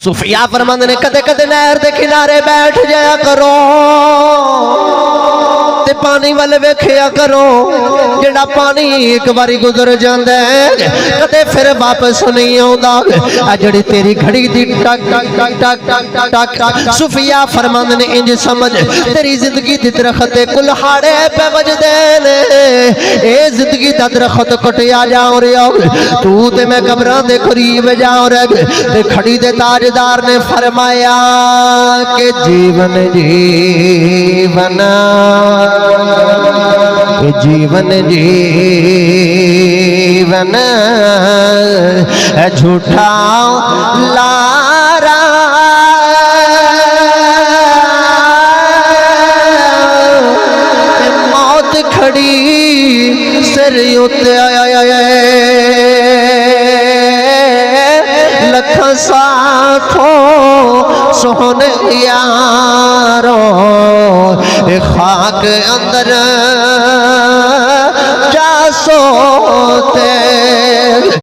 صوفیاء فرماندے نے کدے کدے نہر دے کنارے بیٹھ جایا کرو تے پانی والے ویکھیا کرو جڑا پانی ایک باری گزر جاندا ہے کدے پھر واپس نہیں آوندا اے جڑی تیری گھڑی دی ٹک ٹک ٹک ٹک ٹک ٹک صوفیاء فرماندے نے انج سمجھ تیری زندگی دی درخت کلہاڑے پہ وجدے نے اے زندگی دا درخت کٹیا جا رہا تو تے میں قبراں دے قریب جا رہا تے کھڑی دے تاجدار نے فرمایا کہ جیون جیون جیون جیون جھوٹا لارا موت کھڑی سر اتے لکھ ساتھوں سونے یارو خاک اندر جا سوتے